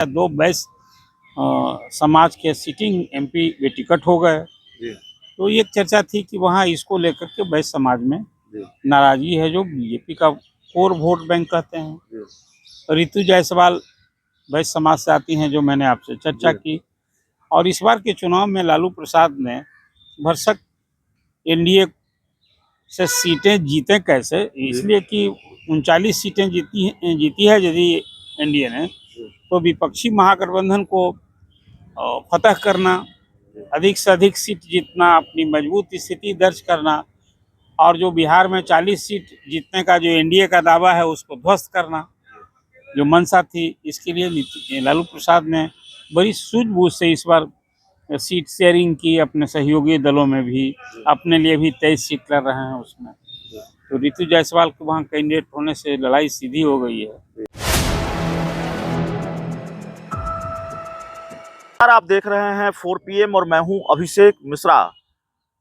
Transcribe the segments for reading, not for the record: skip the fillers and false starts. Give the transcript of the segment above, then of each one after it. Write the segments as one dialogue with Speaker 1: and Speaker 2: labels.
Speaker 1: दो बैस समाज के सिटिंग एमपी वे टिकट हो गए। तो ये चर्चा थी कि वहाँ इसको लेकर के बैस समाज में नाराजगी है, जो बीजेपी का कोर वोट बैंक कहते हैं। तो रितु जायसवाल बैस समाज से आती हैं, जो मैंने आपसे चर्चा की। और इस बार के चुनाव में लालू प्रसाद ने भरसक एनडीए से सीटें जीते कैसे, इसलिए कि 39 सीटें जीती है यदि एनडीए ने, तो विपक्षी महागठबंधन को फतह करना, अधिक से अधिक सीट जीतना, अपनी मजबूत स्थिति दर्ज करना, और जो बिहार में 40 सीट जीतने का जो एनडीए का दावा है उसको ध्वस्त करना, जो मंशा थी, इसके लिए लालू प्रसाद ने बड़ी सूझबूझ से इस बार सीट शेयरिंग की अपने सहयोगी दलों में भी। अपने लिए भी 23 सीट लड़ रहे हैं उसमें। तो रितु जायसवाल को वहाँ कैंडिडेट होने से लड़ाई सीधी हो गई है।
Speaker 2: आप देख रहे हैं 4 PM और मैं हूं अभिषेक मिश्रा।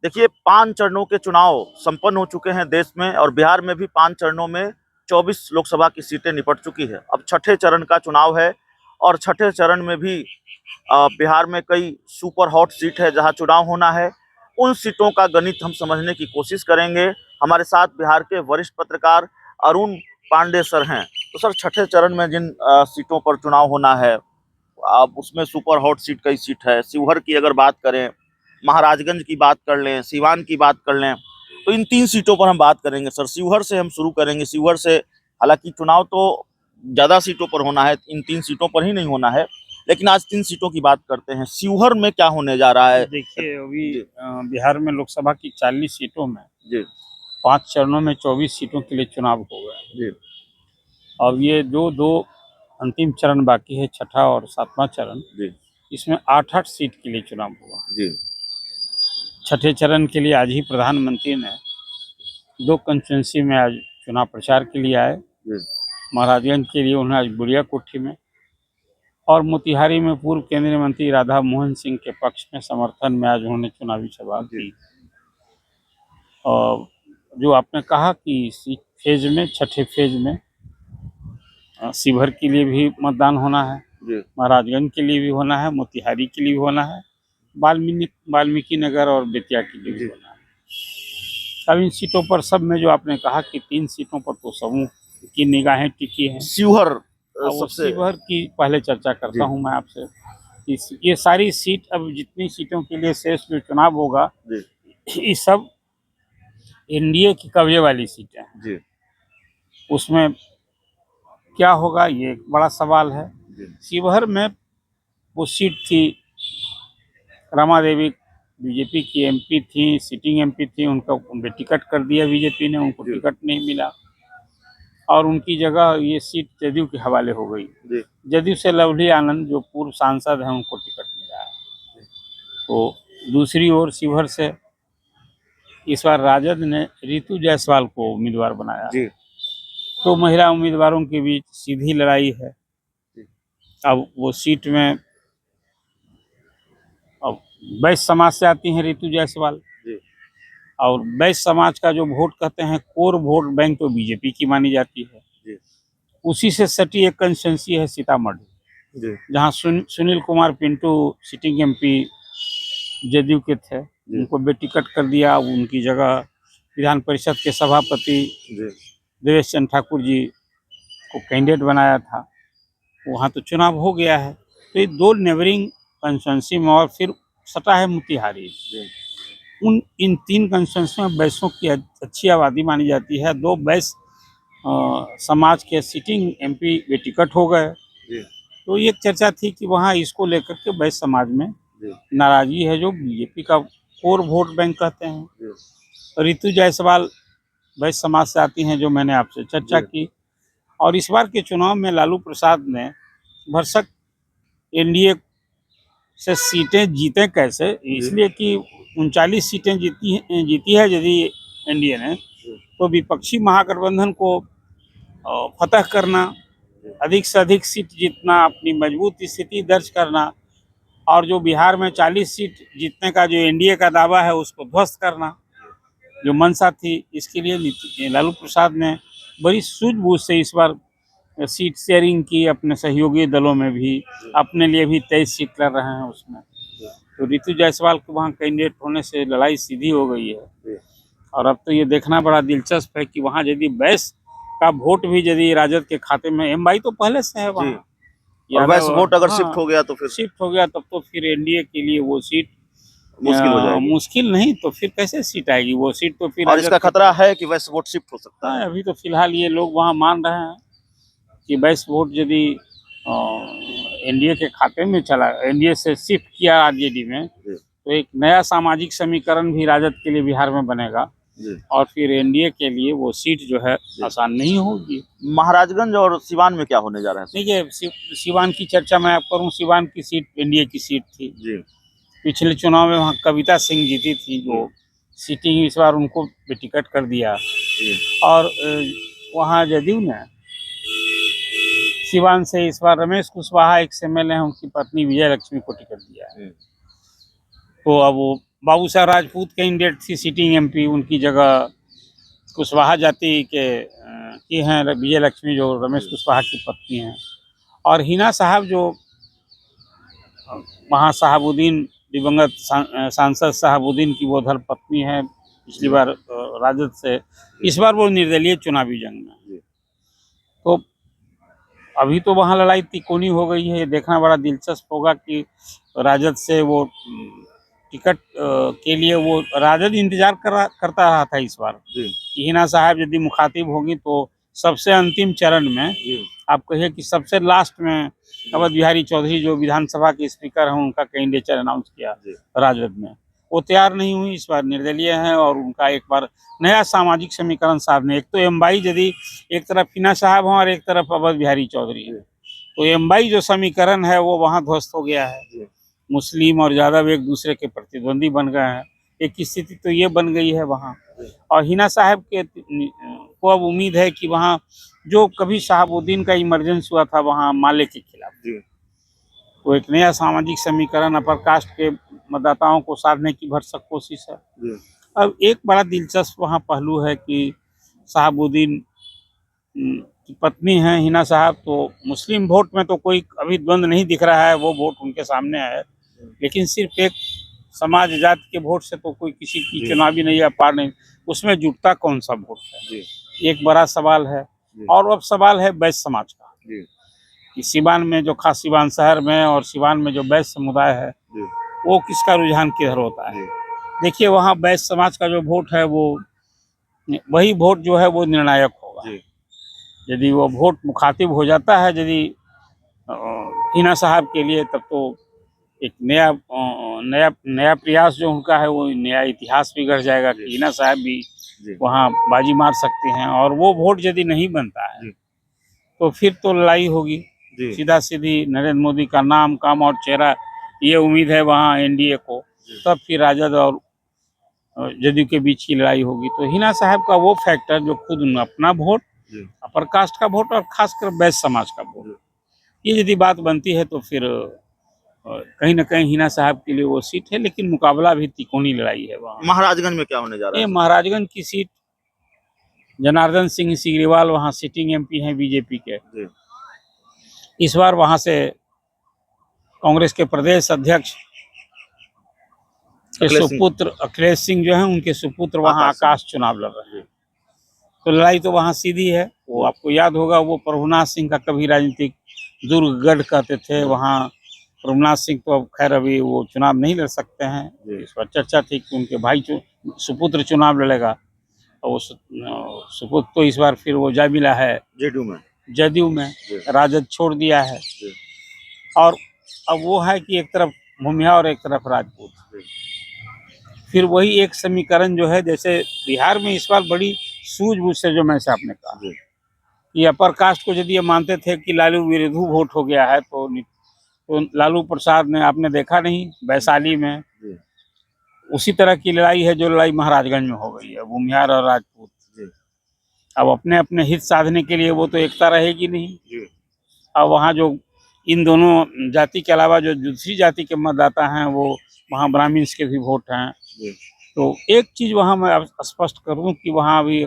Speaker 2: देखिए, 5 चरणों के चुनाव संपन्न हो चुके हैं देश में, और बिहार में भी 5 चरणों में 24 लोकसभा की सीटें निपट चुकी है। अब छठे चरण का चुनाव है, और छठे चरण में भी बिहार में कई सुपर हॉट सीट है जहां चुनाव होना है। उन सीटों का गणित हम समझने की कोशिश करेंगे। हमारे साथ बिहार के वरिष्ठ पत्रकार अरुण पांडे सर हैं। तो सर, छठे चरण में जिन सीटों पर चुनाव होना है, अब उसमें सुपर हॉट सीट कई सीट है। शिवहर की अगर बात करें, महाराजगंज की बात कर लें, सीवान की बात कर लें, तो इन 3 सीटों पर हम बात करेंगे। सर, शिवहर से हम शुरू करेंगे। शिवहर से, हालांकि चुनाव तो ज़्यादा सीटों पर होना है, इन 3 सीटों पर ही नहीं होना है, लेकिन आज 3 सीटों की बात करते हैं। शिवहर में क्या होने जा रहा है?
Speaker 1: देखिए, अभी बिहार में लोकसभा की 40 सीटों में
Speaker 2: जी
Speaker 1: 5 चरणों में 24 सीटों के लिए चुनाव हो गए। अब ये दो अंतिम चरण बाकी है, छठा और 7वां चरण। इसमें 8-8 सीट के लिए चुनाव हुआ। छठे चरण के लिए आज ही प्रधानमंत्री ने 2 कंस्टिट्यूंसी में आज चुनाव प्रचार के लिए आए। महाराजगंज के लिए उन्होंने आज बुढ़िया कोठी में, और मोतिहारी में पूर्व केंद्रीय मंत्री राधा मोहन सिंह के पक्ष में समर्थन में आज उन्होंने चुनावी सभा की। और जो आपने कहा कि फेज में, छठे फेज में शिवहर के लिए भी मतदान होना है, महाराजगंज के लिए भी होना है, मोतिहारी के लिए भी होना है, वाल्मीकि नगर और बेतिया के लिए भी होना है। अब इन सीटों पर सब में जो आपने कहा कि 3 सीटों पर तो समूह की निगाहें टिकी हैं।
Speaker 2: शिवहर
Speaker 1: शिवहर की पहले चर्चा करता हूं मैं आपसे। ये सारी सीट, अब जितनी सीटों के लिए शेष जो चुनाव होगा, ये सब एनडीए की कब्जे वाली सीटें हैं। उसमें क्या होगा, ये एक बड़ा सवाल है। शिवहर में वो सीट थी, रमा देवी बीजेपी की एमपी थी, सिटिंग एमपी थी, उनका टिकट कर दिया बीजेपी ने, उनको टिकट नहीं मिला, और उनकी जगह ये सीट जदयू के हवाले हो गई। जदयू से लवली आनंद, जो पूर्व सांसद हैं, उनको टिकट मिला है। तो दूसरी ओर शिवहर से इस बार राजद ने रितु जायसवाल को उम्मीदवार बनाया। तो महिला उम्मीदवारों के बीच सीधी लड़ाई है। अब वो सीट में अब बैस समाज से आती हैं रितु जायसवाल, और बैस समाज का जो वोट कहते हैं कोर वोट बैंक, तो बीजेपी की मानी जाती है। उसी से सटी एक कंस्टिट्यूंसी है सीतामढ़ी, जहां सुनील कुमार पिंटू सिटिंग एमपी जदयू के थे, उनको बेटिकट कर दिया। उनकी जगह विधान परिषद के सभापति देवेश चंद्र ठाकुर जी को कैंडिडेट बनाया था। वहाँ तो चुनाव हो गया है। तो ये 2 नेबरिंग कंस्टिट्यूंसी में, और फिर सटा है मोतिहारी। इन 3 कंस्टिट्यूंसी में बैसों की अच्छी आबादी मानी जाती है। 2 बैस समाज के सिटिंग एमपी वे टिकट हो गए। तो ये चर्चा थी कि वहाँ इसको लेकर के बैस समाज में नाराजगी है, जो बीजेपी का कोर वोट बैंक कहते हैं। तो रितु जायसवाल बैस समाज से आती हैं, जो मैंने आपसे चर्चा की। और इस बार के चुनाव में लालू प्रसाद ने भरसक एनडीए से सीटें जीते कैसे, इसलिए कि 39 सीटें जीती है यदि एनडीए ने, तो विपक्षी महागठबंधन को फतह करना, अधिक से अधिक सीट जीतना, अपनी मजबूत स्थिति दर्ज करना, और जो बिहार में 40 सीट जीतने का जो एनडीए का दावा है उसको ध्वस्त करना, जो मंशा थी, इसके लिए लालू प्रसाद ने बड़ी सूझबूझ से इस बार सीट शेयरिंग की अपने सहयोगी दलों में भी, अपने लिए भी 23 सीट लड़ रहे हैं उसमें। तो रितु जायसवाल के वहाँ कैंडिडेट होने से लड़ाई सीधी हो गई है। और अब तो ये देखना बड़ा दिलचस्प है कि वहाँ यदि बैस का वोट भी यदि राजद के खाते में, एमवाई तो पहले से है वहाँ,
Speaker 2: और वैसे वोट अगर
Speaker 1: हाँ,
Speaker 2: शिफ्ट हो गया तो फिर
Speaker 1: शिफ्ट हो गया तब तो फिर एनडीए के लिए वो सीट
Speaker 2: मुश्किल हो जाएगी।
Speaker 1: मुश्किल नहीं तो फिर कैसे सीट आएगी, वो सीट तो फिर
Speaker 2: और इसका खतरा है कि वैसे वोट शिफ्ट हो सकता है।
Speaker 1: अभी तो फिलहाल ये लोग वहाँ मान रहे हैं कि बैस वोट यदि एनडीए के खाते में चला, एनडीए से शिफ्ट किया आरजेडी में, तो एक नया सामाजिक समीकरण भी राजद के लिए बिहार में बनेगा और फिर एनडीए के लिए वो सीट जो है आसान नहीं होगी।
Speaker 2: महाराजगंज और सिवान में क्या होने जा रहा है?
Speaker 1: देखिए सिवान की चर्चा मैं आप करूं, सिवान की सीट एनडीए की सीट थी
Speaker 2: जी।
Speaker 1: पिछले चुनाव में, वहाँ कविता सिंह जीती थी, जो सीटिंग इस बार उनको भी टिकट कर दिया। और वहाँ जदयू ने सिवान से इस बार रमेश कुशवाहा एक्स एमएलए हैं, उनकी पत्नी विजय लक्ष्मी को टिकट दिया है। तो अब वो बाबू साहब राजपूत कैंडिडेट थी सिटिंग एमपी, उनकी जगह कुशवाहा जाति के की हैं विजय लक्ष्मी, जो रमेश कुशवाहा की पत्नी हैं। और हिना साहब जो वहाँ साहबुद्दीन दिवंगत सांसद साहबुद्दीन की वो धर्म पत्नी है, पिछली बार राजद से, इस बार वो निर्दलीय चुनावी जंग में। तो अभी तो वहाँ लड़ाई तिकोनी हो गई है, देखना बड़ा दिलचस्प होगा कि राजद से वो टिकट के लिए वो राजद इंतजार करता रहा था इस बार कि हिना साहब यदि मुखातिब होगी तो सबसे अंतिम चरण में, आप कहिए कि सबसे लास्ट में अवध बिहारी चौधरी जो विधानसभा के स्पीकर हैं उनका कैंडिडेचर अनाउंस किया राजद में, वो तैयार नहीं हुई, इस बार निर्दलीय हैं। और उनका एक बार नया सामाजिक समीकरण सामने, एक तो एमवाई यदि एक तरफ हिना साहब हैं और एक तरफ अवध बिहारी चौधरी है, तो एमवाई जो समीकरण है वो वहाँ ध्वस्त हो गया है। मुस्लिम और यादव एक दूसरे के प्रतिद्वंदी बन गए हैं, एक स्थिति तो ये बन गई है वहाँ। और हिना साहब के को अब उम्मीद है कि वहाँ जो कभी साहबुद्दीन का इमरजेंस हुआ था वहाँ माले के खिलाफ, तो एक नया सामाजिक समीकरण अपर कास्ट के मतदाताओं को साधने की भरसक कोशिश है। अब एक बड़ा दिलचस्प वहाँ पहलू है कि साहबुद्दीन की पत्नी हैं हिना साहब, तो मुस्लिम वोट में तो कोई अभी द्वंद्व नहीं दिख रहा है, वो वोट उनके सामने है, लेकिन सिर्फ एक समाज जाति के वोट से तो कोई किसी की चुनावी नहीं या पार नहीं, उसमें जुटता कौन सा वोट है, एक बड़ा सवाल है। और अब सवाल है बैस समाज का कि सिवान में जो खास सिवान शहर में और सिवान में जो बैस समुदाय है वो किसका रुझान किधर होता है। देखिए वहाँ बैस समाज का जो वोट है वो वही वोट जो है वो निर्णायक होगा। यदि वो वोट मुखातिब हो जाता है यदि हिना साहब के लिए, तब तो एक नया प्रयास जो उनका है वो नया इतिहास भी गढ़ जाएगा कि हिना साहब भी वहाँ बाजी मार सकते हैं। और वो वोट यदि नहीं बनता है तो फिर तो लड़ाई होगी सीधा सीधी, नरेंद्र मोदी का नाम काम और चेहरा, ये उम्मीद है वहाँ एनडीए को, तब फिर राजद और जदयू के बीच की लड़ाई होगी। तो हिना साहब का वो फैक्टर जो खुद अपना वोट, अपर कास्ट का वोट और खासकर बैस समाज का वोट, ये यदि बात बनती है तो फिर कहीं ना कहीं हिना साहब के लिए वो सीट है, लेकिन मुकाबला भी तिकोनी लड़ाई है वहाँ।
Speaker 2: महाराजगंज में क्या होने जा रहा है?
Speaker 1: ये महाराजगंज की सीट जनार्दन सिंह सिग्रीवाल वहाँ सिटिंग एमपी हैं बीजेपी के, इस बार वहाँ से कांग्रेस के प्रदेश अध्यक्ष के सुपुत्र अखिलेश सिंह जो हैं, उनके सुपुत्र वहाँ आकाश चुनाव लड़ रहे हैं। तो लड़ाई तो वहाँ सीधी है। वो आपको याद होगा वो प्रभुनाथ सिंह का कभी राजनीतिक दुर्गढ़ कहते थे, वहाँ प्रभुनाथ सिंह तो अब खैर अभी वो चुनाव नहीं लड़ सकते हैं, इस पर चर्चा थी कि उनके भाई सुपुत्र चुनाव लड़ेगा, और वो सुपुत्र तो इस बार फिर वो जा मिला है जदयू में राजद छोड़ दिया है। और अब वो है कि एक तरफ भूमिया और एक तरफ राजपूत, फिर वही एक समीकरण जो है, जैसे बिहार में इस बार बड़ी सूझबूझ से जो मैंने आपने कहा कि अपर कास्ट को यदि ये मानते थे कि लालू विरोधी वोट हो गया है, तो लालू प्रसाद ने, आपने देखा नहीं वैशाली में उसी तरह की लड़ाई है जो लड़ाई महाराजगंज में हो गई है, भूमिहार और राजपूत। अब अपने अपने हित साधने के लिए वो तो एकता रहेगी नहीं। अब वहाँ जो इन दोनों जाति के अलावा जो दूसरी जाति के मतदाता हैं वो वहाँ ब्राह्मण्स के भी वोट हैं। तो एक चीज़ वहाँ मैं स्पष्ट करूँ कि वहाँ अभी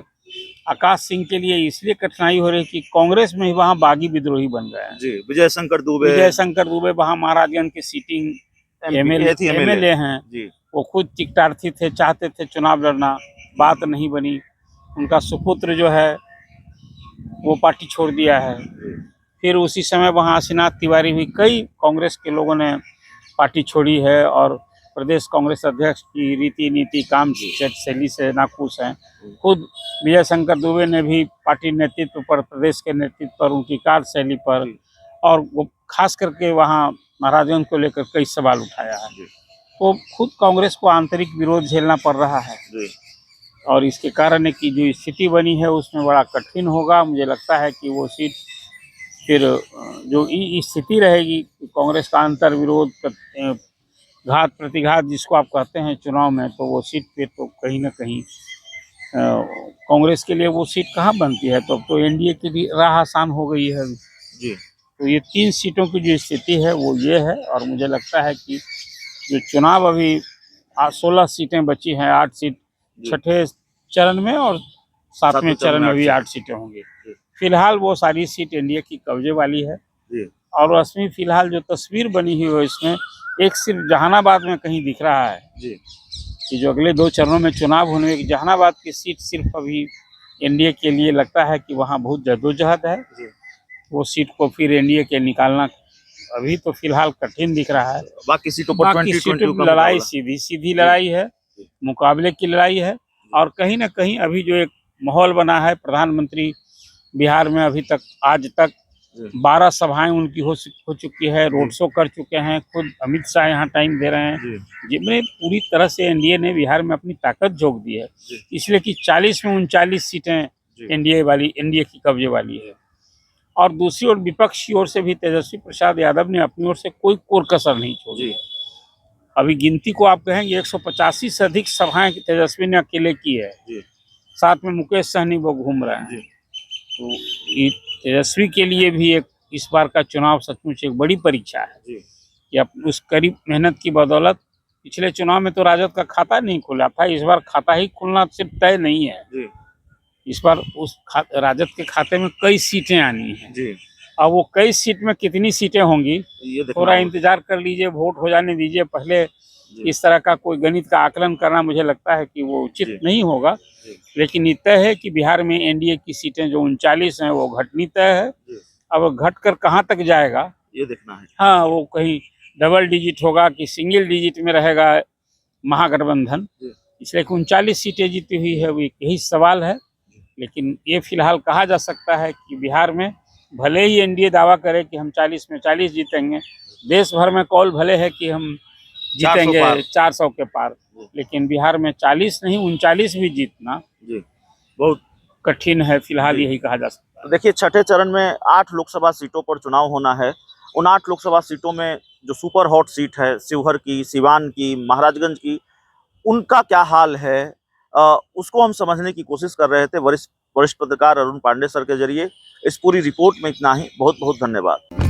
Speaker 1: आकाश सिंह के लिए इसलिए कठिनाई हो रही है कि कांग्रेस में ही वहाँ बागी विद्रोही बन गए हैं।
Speaker 2: जी, विजय शंकर दुबे
Speaker 1: वहाँ महाराजगंज के सीटिंग
Speaker 2: एमएलए
Speaker 1: एमएलए हैं।
Speaker 2: जी
Speaker 1: वो खुद टिकटार्थी थे, चाहते थे चुनाव लड़ना, बात नहीं बनी। उनका सुपुत्र जो है वो पार्टी छोड़ दिया है। फिर उसी समय वहाँ आशीनाथ तिवारी हुई, कई कांग्रेस के लोगों ने पार्टी छोड़ी है और प्रदेश कांग्रेस अध्यक्ष की रीति नीति काम शैली से नाखुश हैं। खुद विजय शंकर दुबे ने भी पार्टी नेतृत्व पर, प्रदेश के नेतृत्व पर, उनकी कार्यशैली पर और वो खास करके वहाँ महाराजगंज को लेकर कई सवाल उठाया है। तो खुद कांग्रेस को आंतरिक विरोध झेलना पड़ रहा है और इसके कारण है कि जो स्थिति बनी है उसमें बड़ा कठिन होगा। मुझे लगता है कि वो सीट फिर जो स्थिति रहेगी, कांग्रेस का अंतर विरोध, घात प्रतिघात जिसको आप कहते हैं चुनाव में, तो वो सीट फिर तो कहीं ना कहीं कांग्रेस के लिए वो सीट कहाँ बनती है। तो अब तो एनडीए की भी राह आसान हो गई है
Speaker 2: जी।
Speaker 1: तो ये 3 सीटों की जो स्थिति है वो ये है और मुझे लगता है कि जो चुनाव अभी 16 सीटें बची हैं, 8 सीट छठे चरण में और 7वें चरण में भी 8 सीटें होंगी। फिलहाल वो सारी सीट एनडीए की कब्जे वाली है और उसमें फिलहाल जो तस्वीर बनी हुई है इसमें एक सिर्फ जहानाबाद में कहीं दिख रहा है कि जो अगले 2 चरणों में चुनाव होने की जहानाबाद की सीट सिर्फ अभी एनडीए के लिए लगता है कि वहाँ बहुत जद्दोजहद है। वो सीट को फिर एनडीए के निकालना अभी तो फिलहाल कठिन दिख रहा है।
Speaker 2: बाकी सीटों पर 2022 का
Speaker 1: लड़ाई सीधी लड़ाई है, मुकाबले की लड़ाई है और कहीं ना कहीं अभी जो एक माहौल बना है, प्रधानमंत्री बिहार में अभी तक आज तक 12 सभाएं उनकी हो चुकी है, रोड शो कर चुके हैं, खुद अमित शाह यहाँ टाइम दे रहे हैं, जिनमें पूरी तरह से एनडीए ने बिहार में अपनी ताकत झोंक दी है, इसलिए कि 40 में 39 सीटें एनडीए की कब्जे वाली है। और दूसरी ओर विपक्ष की ओर से भी तेजस्वी प्रसाद यादव ने अपनी ओर से कोई कोर कसर नहीं छोड़ी। अभी गिनती को आप कहेंगे 185 से अधिक सभाएं तेजस्वी ने अकेले की है, साथ में मुकेश सहनी वो घूम रहे हैं। तो ये तेजस्वी के लिए भी एक इस बार का चुनाव सचमुच एक बड़ी परीक्षा है कि अब उस करीब मेहनत की बदौलत पिछले चुनाव में तो राजद का खाता नहीं खुला था, इस बार खाता ही खुलना सिर्फ तय नहीं है। इस बार उस राजद के खाते में कई सीटें आनी हैं। अब वो कई सीट में कितनी सीटें होंगी थोड़ा इंतजार कर लीजिए, वोट हो जाने दीजिए। पहले इस तरह का कोई गणित का आकलन करना मुझे लगता है कि वो उचित नहीं होगा, लेकिन ये तय है कि बिहार में एनडीए की सीटें जो 39 हैं वो घटनी तय है। अब घटकर कहाँ तक जाएगा
Speaker 2: ये देखना है।
Speaker 1: हाँ, वो कहीं डबल डिजिट होगा कि सिंगल डिजिट में रहेगा महागठबंधन, इसलिए 39 सीटें जीती हुई है, वो यही सवाल है। लेकिन ये फिलहाल कहा जा सकता है कि बिहार में भले ही एनडीए दावा करे कि हम 40 में 40 जीतेंगे, देश भर में कॉल भले है कि हम जीतेंगे 400 के पार, लेकिन बिहार में 40 नहीं 39 भी जीतना बहुत कठिन है, फिलहाल यही कहा जा सकता है।
Speaker 2: तो देखिए, छठे चरण में 8 लोकसभा सीटों पर चुनाव होना है। उन 8 लोकसभा सीटों में जो सुपर हॉट सीट है, शिवहर की, सिवान की, महाराजगंज की, उनका क्या हाल है उसको हम समझने की कोशिश कर रहे थे वरिष्ठ पत्रकार अरुण पांडे सर के जरिए। इस पूरी रिपोर्ट में इतना ही। बहुत बहुत धन्यवाद।